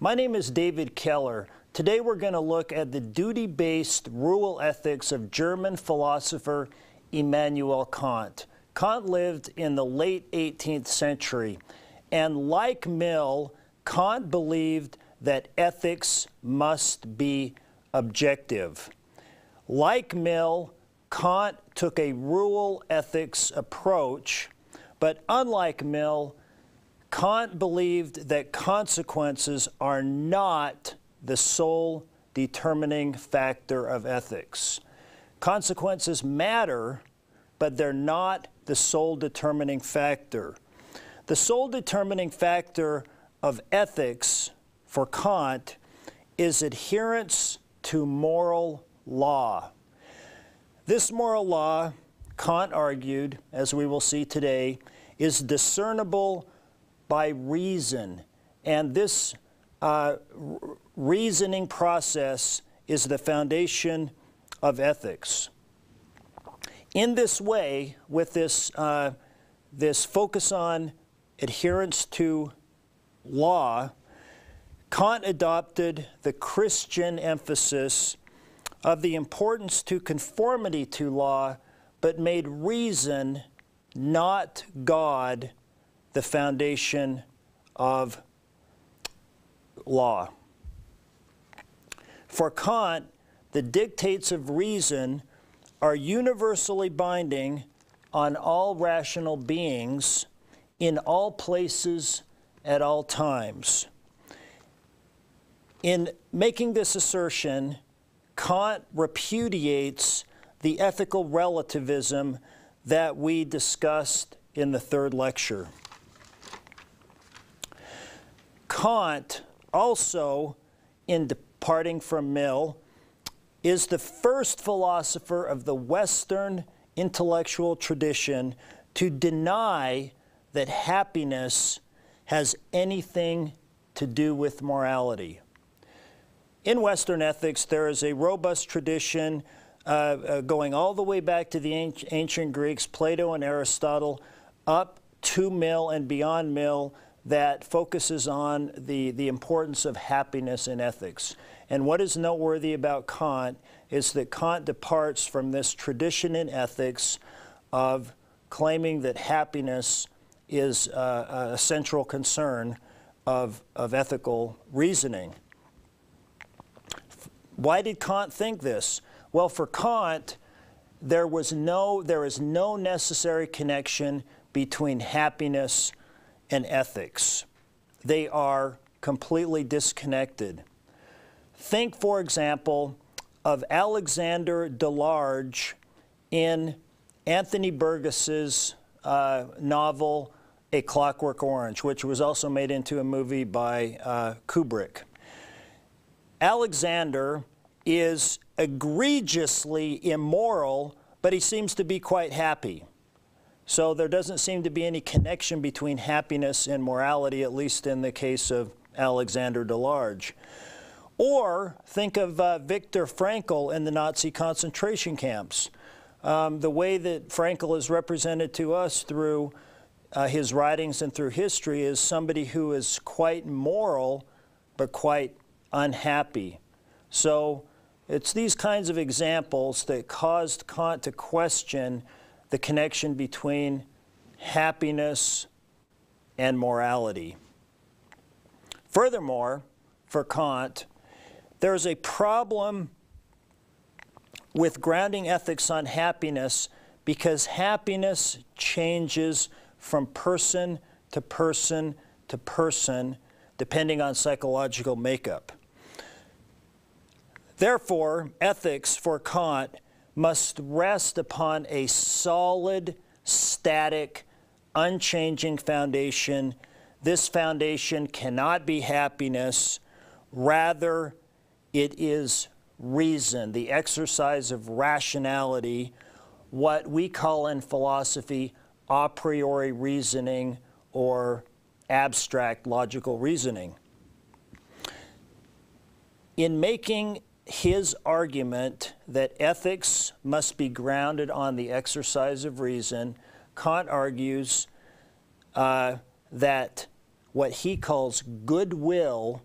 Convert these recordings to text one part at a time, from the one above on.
My name is David Keller. Today we're going to look at the duty-based rule ethics of German philosopher Immanuel Kant. Kant lived in the late 18th century, and like Mill, Kant believed that ethics must be objective. Like Mill, Kant took a rule ethics approach, but unlike Mill, Kant believed that consequences are not the sole determining factor of ethics. Consequences matter, but they're not the sole determining factor. The sole determining factor of ethics for Kant is adherence to moral law. This moral law, Kant argued, as we will see today, is discernible by reason, and this reasoning process is the foundation of ethics. In this way, with this focus on adherence to law, Kant adopted the Christian emphasis of the importance to conformity to law, but made reason, not God, the foundation of law. For Kant, the dictates of reason are universally binding on all rational beings in all places at all times. In making this assertion, Kant repudiates the ethical relativism that we discussed in the third lecture. Kant also, in departing from Mill, is the first philosopher of the Western intellectual tradition to deny that happiness has anything to do with morality. In Western ethics, there is a robust tradition going all the way back to the ancient Greeks, Plato and Aristotle, up to Mill and beyond Mill, that focuses on the importance of happiness in ethics. And what is noteworthy about Kant is that Kant departs from this tradition in ethics of claiming that happiness is a central concern of ethical reasoning. Why did Kant think this? Well, for Kant, there is no necessary connection between happiness and ethics. They are completely disconnected. Think, for example, of Alexander Delarge in Anthony Burgess's novel A Clockwork Orange, which was also made into a movie by Kubrick. Alexander is egregiously immoral, but he seems to be quite happy. So there doesn't seem to be any connection between happiness and morality, at least in the case of Alexander Delarge. Or think of Viktor Frankl in the Nazi concentration camps. The way that Frankl is represented to us through his writings and through history is somebody who is quite moral, but quite unhappy. So it's these kinds of examples that caused Kant to question the connection between happiness and morality. Furthermore, for Kant, there is a problem with grounding ethics on happiness because happiness changes from person to person to person depending on psychological makeup. Therefore, ethics for Kant must rest upon a solid, static, unchanging foundation. This foundation cannot be happiness. Rather, it is reason, the exercise of rationality, what we call in philosophy a priori reasoning or abstract logical reasoning. In making his argument that ethics must be grounded on the exercise of reason, Kant argues that what he calls goodwill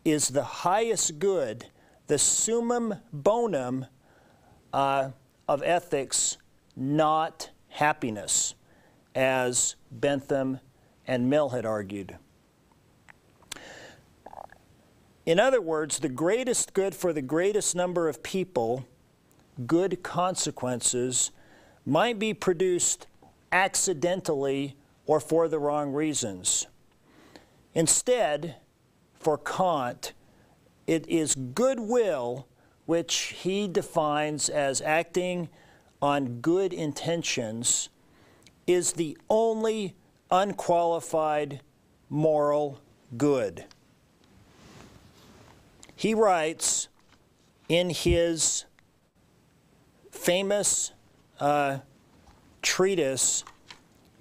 is the highest good, the summum bonum of ethics, not happiness, as Bentham and Mill had argued. In other words, the greatest good for the greatest number of people, good consequences, might be produced accidentally or for the wrong reasons. Instead, for Kant, it is goodwill, which he defines as acting on good intentions, is the only unqualified moral good. He writes in his famous treatise,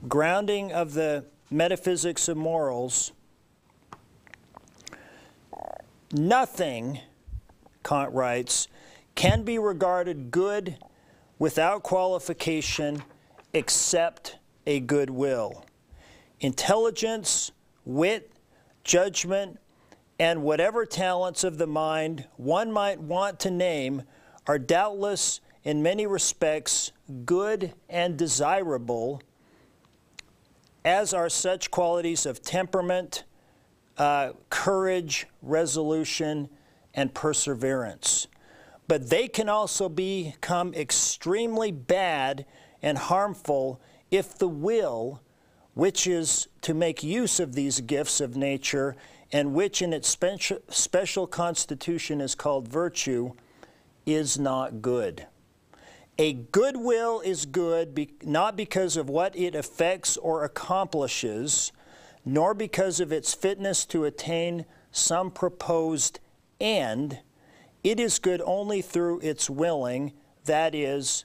Grounding of the Metaphysics of Morals, nothing, Kant writes, can be regarded good without qualification except a good will. Intelligence, wit, judgment, and whatever talents of the mind one might want to name are doubtless in many respects good and desirable, as are such qualities of temperament, courage, resolution, and perseverance. But they can also become extremely bad and harmful if the will, which is to make use of these gifts of nature and which in its special constitution is called virtue, is not good. A good will is good not because of what it affects or accomplishes, nor because of its fitness to attain some proposed end. It is good only through its willing, that is,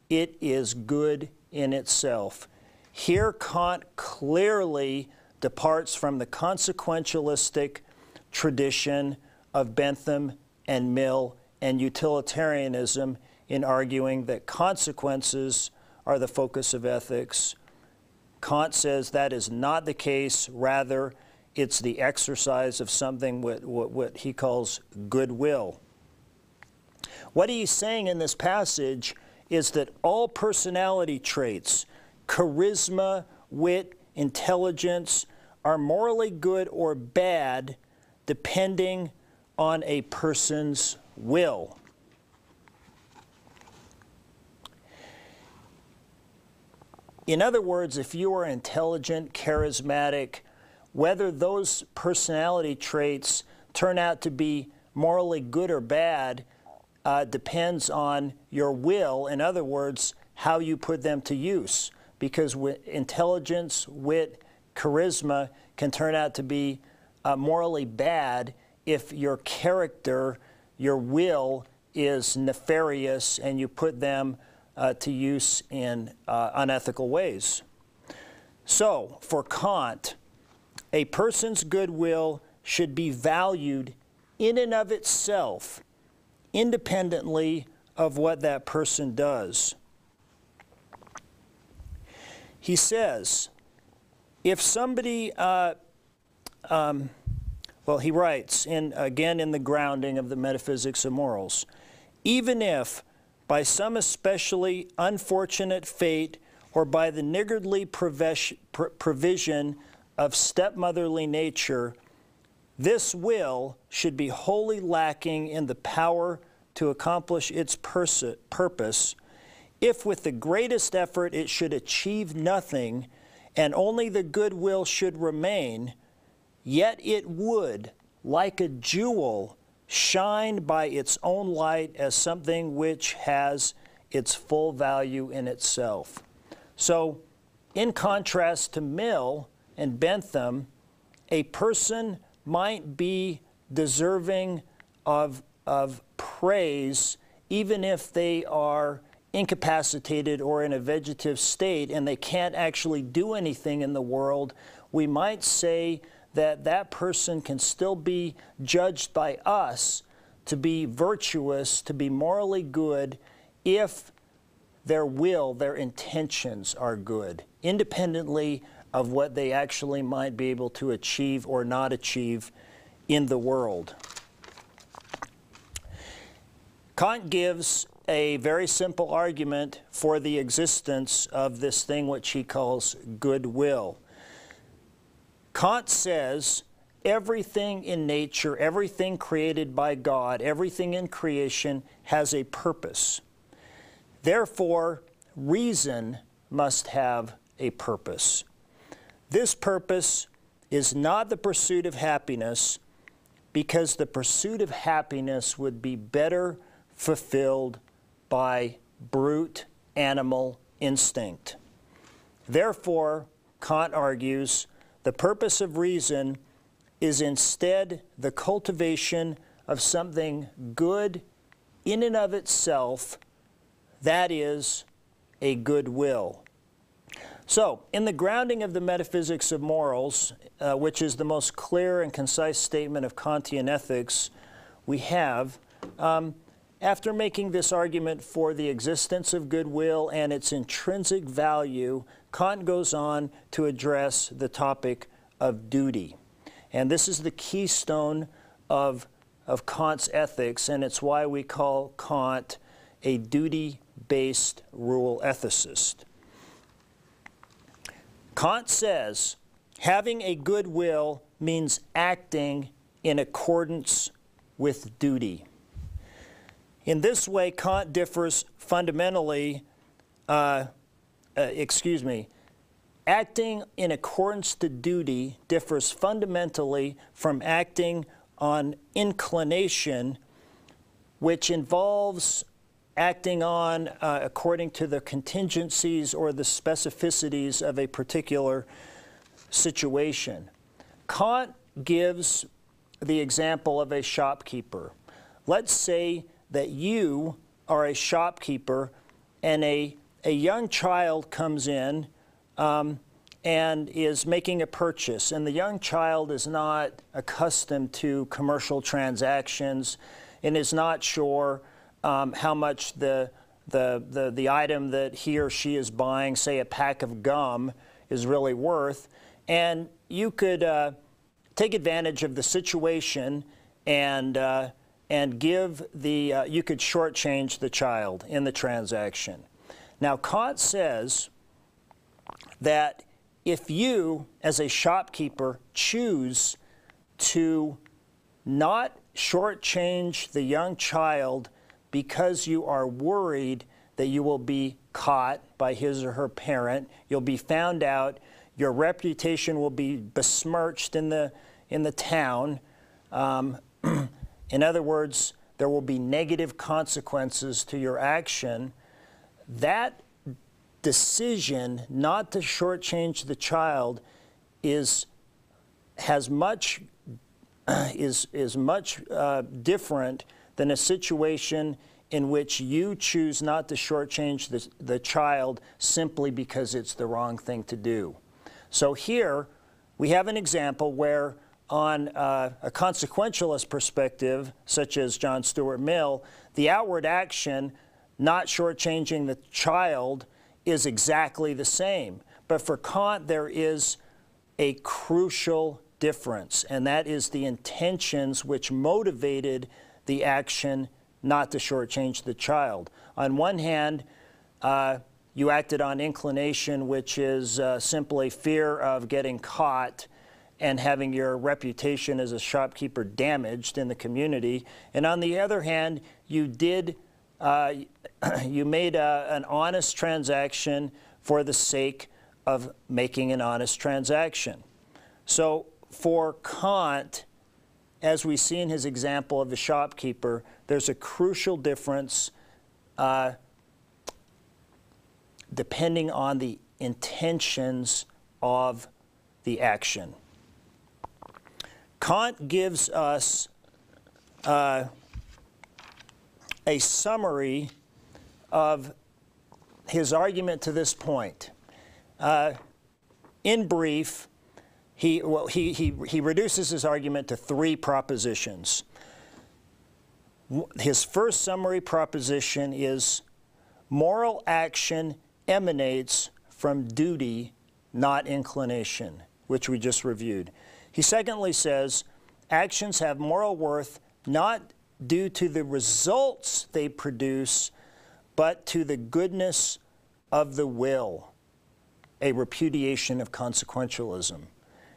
it is good in itself. Here Kant clearly departs from the consequentialistic tradition of Bentham and Mill and utilitarianism in arguing that consequences are the focus of ethics. Kant says that is not the case. Rather, it's the exercise of something what he calls goodwill. What he's saying in this passage is that all personality traits, charisma, wit, intelligence, are morally good or bad depending on a person's will. In other words, if you are intelligent, charismatic, whether those personality traits turn out to be morally good or bad depends on your will. In other words, how you put them to use. Because intelligence, wit, charisma can turn out to be morally bad if your character, your will, is nefarious and you put them to use in unethical ways. So, for Kant, a person's goodwill should be valued in and of itself, independently of what that person does. He says, if somebody, he writes, again in the Grounding of the Metaphysics of Morals, even if by some especially unfortunate fate or by the niggardly provision of stepmotherly nature, this will should be wholly lacking in the power to accomplish its purpose, if with the greatest effort it should achieve nothing, and only the good will should remain, yet it would, like a jewel, shine by its own light as something which has its full value in itself. So, in contrast to Mill and Bentham, a person might be deserving of praise even if they are incapacitated or in a vegetative state and they can't actually do anything in the world. We might say that that person can still be judged by us to be virtuous, to be morally good, if their will, their intentions are good, independently of what they actually might be able to achieve or not achieve in the world. Kant gives a very simple argument for the existence of this thing which he calls goodwill. Kant says everything in nature, everything created by God, everything in creation has a purpose. Therefore, reason must have a purpose. This purpose is not the pursuit of happiness, because the pursuit of happiness would be better fulfilled by brute animal instinct. Therefore, Kant argues, the purpose of reason is instead the cultivation of something good in and of itself, that is, a good will. So, in the grounding of the metaphysics of morals, which is the most clear and concise statement of Kantian ethics we have, after making this argument for the existence of goodwill and its intrinsic value, Kant goes on to address the topic of duty. And this is the keystone of Kant's ethics, and it's why we call Kant a duty-based rule ethicist. Kant says having a good will means acting in accordance with duty. In this way, Kant differs fundamentally, acting in accordance to duty differs fundamentally from acting on inclination, which involves acting on according to the contingencies or the specificities of a particular situation. Kant gives the example of a shopkeeper. Let's say that you are a shopkeeper and a young child comes in and is making a purchase, and the young child is not accustomed to commercial transactions and is not sure how much the item that he or she is buying, say a pack of gum, is really worth. And you could take advantage of the situation and give the, you could shortchange the child in the transaction. Now, Kant says that if you, as a shopkeeper, choose to not shortchange the young child because you are worried that you will be caught by his or her parent, you'll be found out, your reputation will be besmirched in the town. In other words, there will be negative consequences to your action. That decision not to shortchange the child is much different than a situation in which you choose not to shortchange the child simply because it's the wrong thing to do. So here we have an example where on a consequentialist perspective, such as John Stuart Mill, the outward action, not shortchanging the child, is exactly the same. But for Kant, there is a crucial difference, and that is the intentions which motivated the action not to shortchange the child. On one hand, you acted on inclination, which is simply fear of getting caught and having your reputation as a shopkeeper damaged in the community. And on the other hand, you did, you made an honest transaction for the sake of making an honest transaction. So for Kant, as we see in his example of the shopkeeper, there's a crucial difference depending on the intentions of the action. Kant gives us a summary of his argument to this point. In brief, he reduces his argument to 3 propositions. His first summary proposition is moral action emanates from duty, not inclination, which we just reviewed. He secondly says actions have moral worth not due to the results they produce, but to the goodness of the will, a repudiation of consequentialism.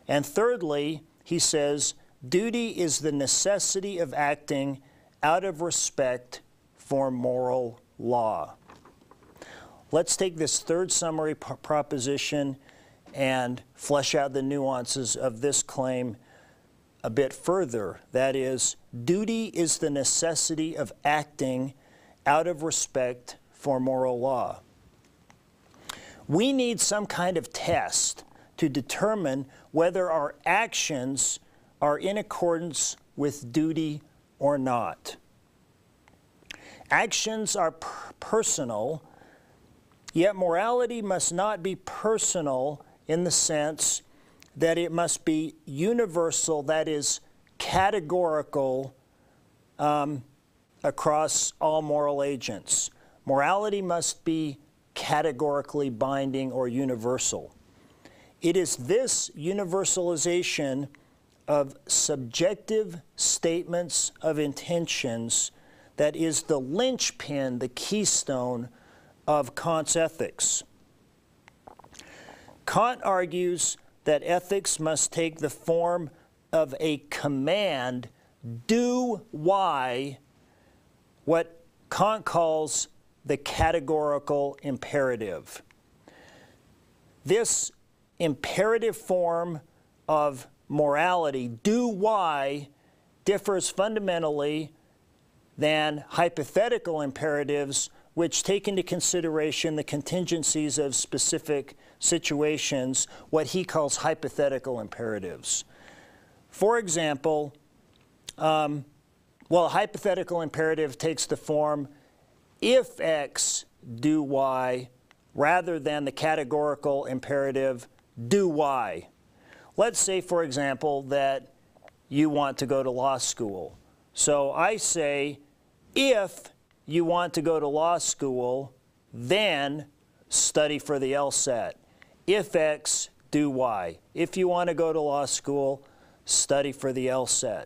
And thirdly, he says, duty is the necessity of acting out of respect for moral law. Let's take this third summary proposition and flesh out the nuances of this claim a bit further. That is, duty is the necessity of acting out of respect for moral law. We need some kind of test to determine whether our actions are in accordance with duty or not. Actions are personal, yet morality must not be personal in the sense that it must be universal, that is, categorical across all moral agents. Morality must be categorically binding or universal. It is this universalization of subjective statements of intentions that is the linchpin, the keystone of Kant's ethics. Kant argues that ethics must take the form of a command, do Y, what Kant calls the categorical imperative. This imperative form of morality, do Y, differs fundamentally than hypothetical imperatives, which take into consideration the contingencies of specific situations, what he calls hypothetical imperatives. For example, a hypothetical imperative takes the form, if X, do Y, rather than the categorical imperative, do Y. Let's say, for example, that you want to go to law school. So I say, if you want to go to law school, then study for the LSAT. If X, do Y. If you want to go to law school, study for the LSAT.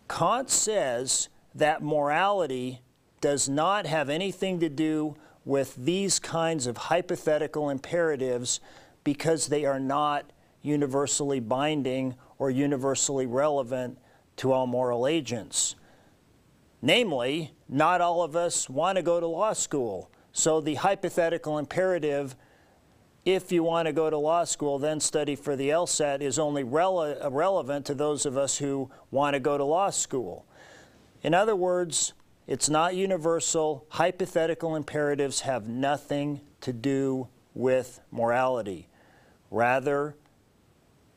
Kant says that morality does not have anything to do with these kinds of hypothetical imperatives because they are not universally binding or universally relevant to all moral agents. Namely, not all of us want to go to law school. So the hypothetical imperative, if you want to go to law school, then study for the LSAT, is only relevant to those of us who want to go to law school. In other words, it's not universal. Hypothetical imperatives have nothing to do with morality. Rather,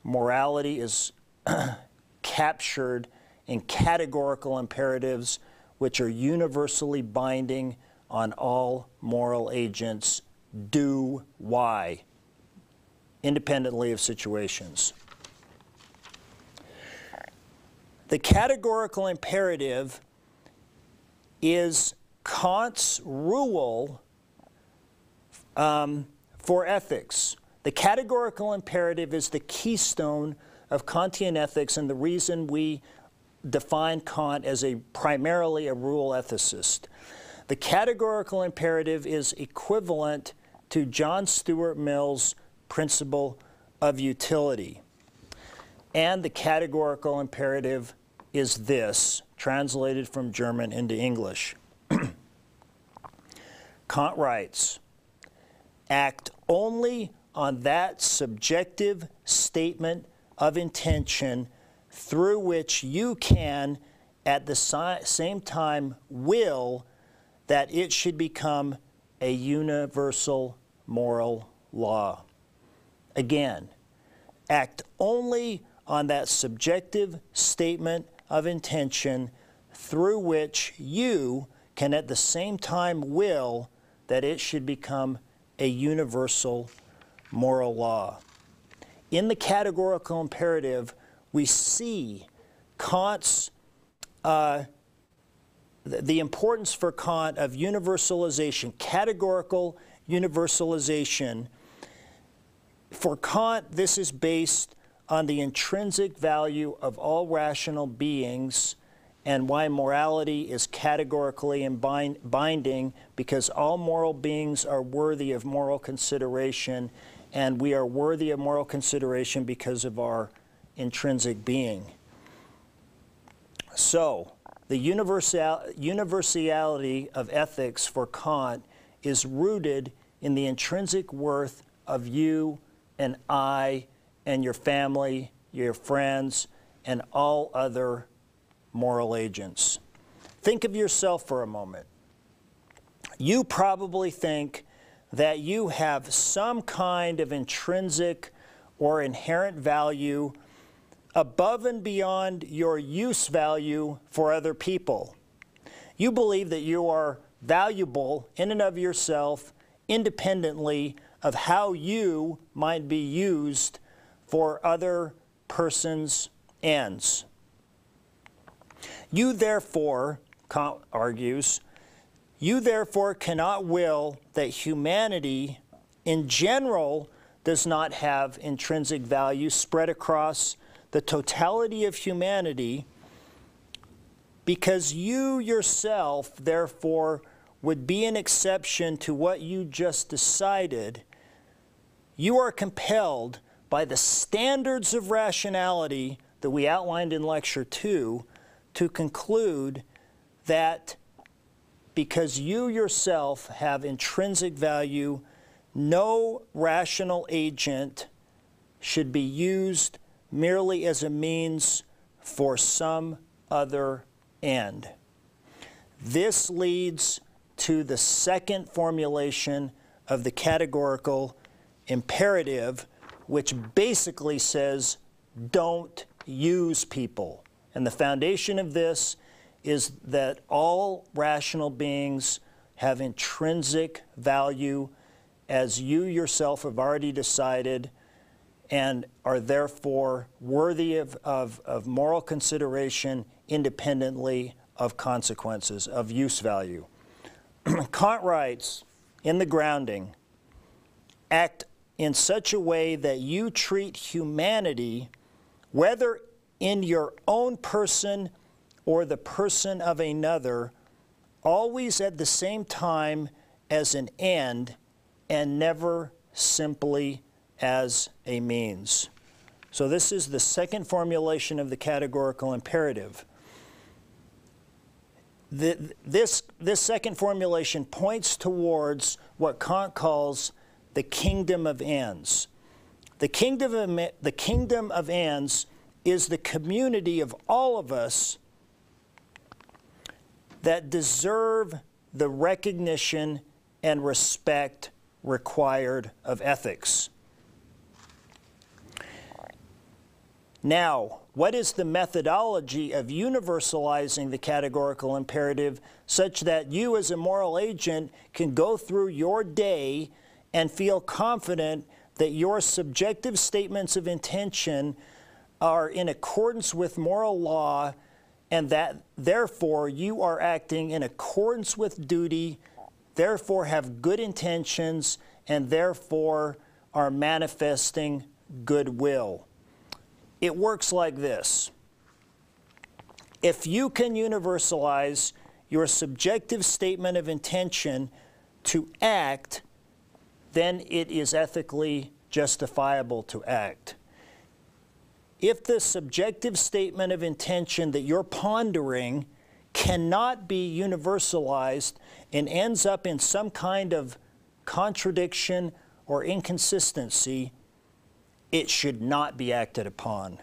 morality is captured in categorical imperatives which are universally binding on all moral agents, do Y, independently of situations. The categorical imperative is Kant's rule for ethics. The categorical imperative is the keystone of Kantian ethics and the reason we define Kant as primarily a rule ethicist. The categorical imperative is equivalent to John Stuart Mill's principle of utility. And the categorical imperative is this, translated from German into English. Kant writes, act only on that subjective statement of intention through which you can, at the same time, will that it should become a universal moral law. Again, act only on that subjective statement of intention through which you can at the same time will that it should become a universal moral law. In the categorical imperative, we see Kant's, the importance for Kant of universalization, categorical universalization. For Kant, this is based on the intrinsic value of all rational beings and why morality is categorically binding, because all moral beings are worthy of moral consideration, and we are worthy of moral consideration because of our intrinsic being. So, the universality of ethics for Kant is rooted in the intrinsic worth of you and I and your family, your friends, and all other moral agents. Think of yourself for a moment. You probably think that you have some kind of intrinsic or inherent value above and beyond your use value for other people. You believe that you are valuable in and of yourself, independently of how you might be used for other persons' ends. You therefore, Kant argues, you therefore cannot will that humanity in general does not have intrinsic value spread across the totality of humanity, because you yourself therefore would be an exception to what you just decided. You are compelled by the standards of rationality that we outlined in Lecture 2 to conclude that because you yourself have intrinsic value, no rational agent should be used merely as a means for some other end. This leads to the second formulation of the categorical imperative, which basically says, don't use people. And the foundation of this is that all rational beings have intrinsic value, as you yourself have already decided, and are therefore worthy of moral consideration independently of consequences, of use value. Kant writes, in the grounding, act in such a way that you treat humanity, whether in your own person or the person of another, always at the same time as an end and never simply as a means. So this is the second formulation of the categorical imperative. This second formulation points towards what Kant calls the kingdom of ends. The kingdom of ends is the community of all of us that deserve the recognition and respect required of ethics. Now, what is the methodology of universalizing the categorical imperative such that you as a moral agent can go through your day and feel confident that your subjective statements of intention are in accordance with moral law, and that therefore you are acting in accordance with duty, therefore have good intentions, and therefore are manifesting goodwill? It works like this. If you can universalize your subjective statement of intention to act, then it is ethically justifiable to act. If the subjective statement of intention that you're pondering cannot be universalized and ends up in some kind of contradiction or inconsistency, it should not be acted upon.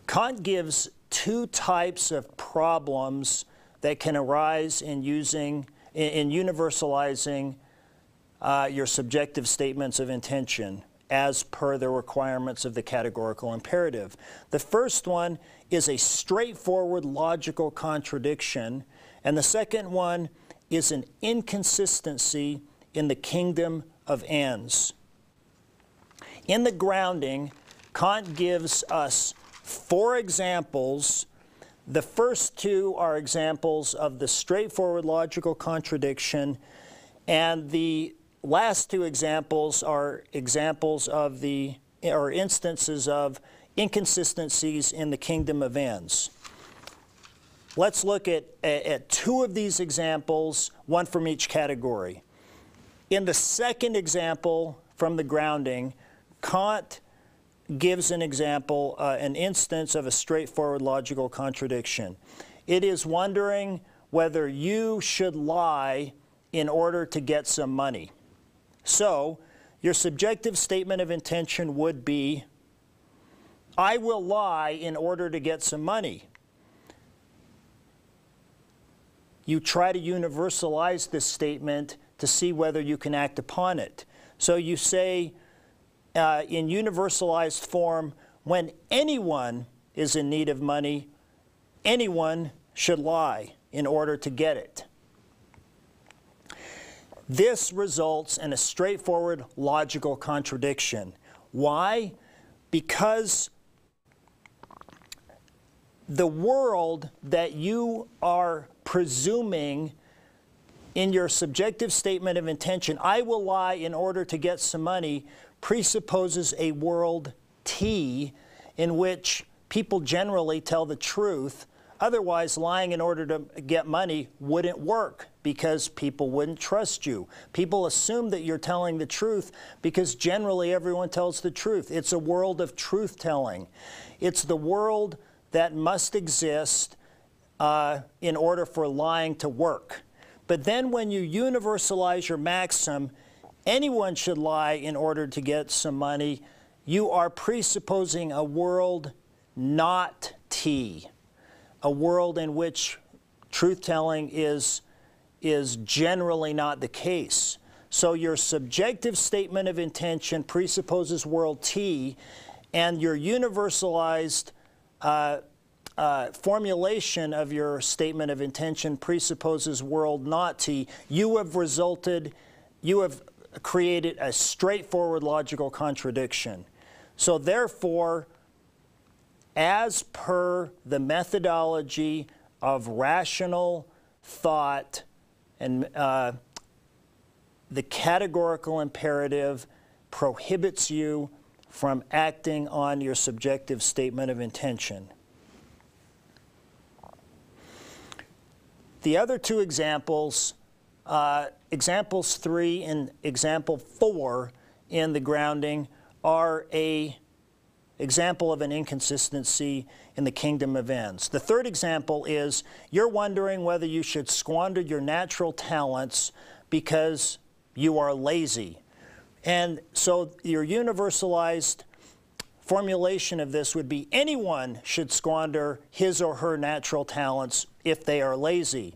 Kant gives two types of problems that can arise in universalizing your subjective statements of intention as per the requirements of the categorical imperative. The first one is a straightforward logical contradiction, and the second one is an inconsistency in the kingdom of ends. In the grounding, Kant gives us 4 examples. The first 2 are examples of the straightforward logical contradiction, and the last 2 examples are examples of the or instances of inconsistencies in the kingdom of ends. Let's look at two of these examples, one from each category. In the second example from the grounding, Kant gives an example, an instance of a straightforward logical contradiction. It is wondering whether you should lie in order to get some money. So, your subjective statement of intention would be, I will lie in order to get some money. You try to universalize this statement to see whether you can act upon it. So you say, in universalized form, when anyone is in need of money, anyone should lie in order to get it. This results in a straightforward logical contradiction. Why? Because the world that you are presuming in your subjective statement of intention, I will lie in order to get some money, presupposes a world T in which people generally tell the truth. Otherwise, lying in order to get money wouldn't work because people wouldn't trust you. People assume that you're telling the truth because generally everyone tells the truth. It's a world of truth-telling. It's the world that must exist in order for lying to work. But then when you universalize your maxim, anyone should lie in order to get some money, you are presupposing a world not T, a world in which truth-telling is generally not the case. So your subjective statement of intention presupposes world T, and your universalized formulation of your statement of intention presupposes world not T. You have created a straightforward logical contradiction. So therefore, as per the methodology of rational thought and the categorical imperative prohibits you from acting on your subjective statement of intention. The other two examples, examples 3 and example 4 in the grounding, are an example of an inconsistency in the kingdom of ends. The third example is you're wondering whether you should squander your natural talents because you are lazy. And so your universalized formulation of this would be anyone should squander his or her natural talents if they are lazy.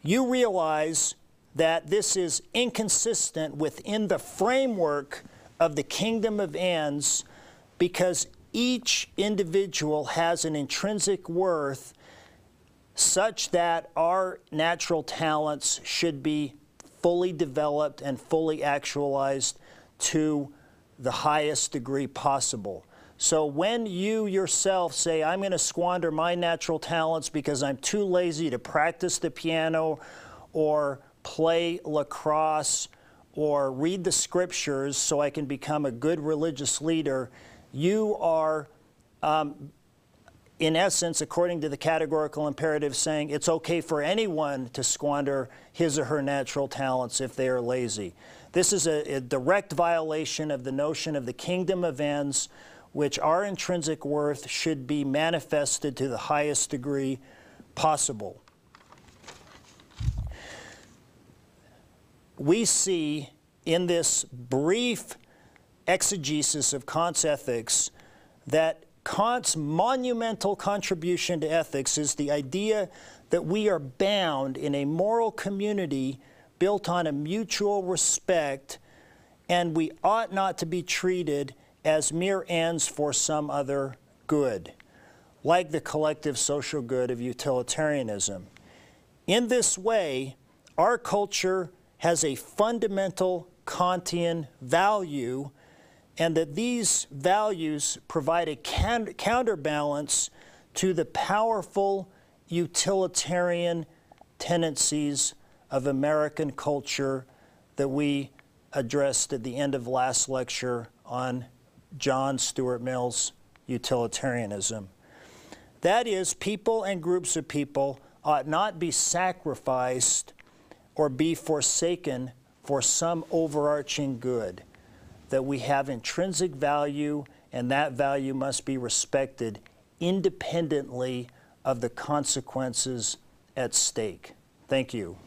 You realize that this is inconsistent within the framework of the kingdom of ends because each individual has an intrinsic worth such that our natural talents should be fully developed and fully actualized to the highest degree possible. So when you yourself say, I'm going to squander my natural talents because I'm too lazy to practice the piano or play lacrosse or read the scriptures so I can become a good religious leader, you are, in essence, according to the categorical imperative, saying it's okay for anyone to squander his or her natural talents if they are lazy. This is a direct violation of the notion of the kingdom of ends, which our intrinsic worth should be manifested to the highest degree possible. We see in this brief exegesis of Kant's ethics that Kant's monumental contribution to ethics is the idea that we are bound in a moral community built on a mutual respect, and we ought not to be treated as mere ends for some other good, like the collective social good of utilitarianism. In this way, our culture has a fundamental Kantian value, and that these values provide a counterbalance to the powerful utilitarian tendencies of American culture that we addressed at the end of last lecture on John Stuart Mill's utilitarianism. That is, people and groups of people ought not be sacrificed or be forsaken for some overarching good, that we have intrinsic value and that value must be respected independently of the consequences at stake. Thank you.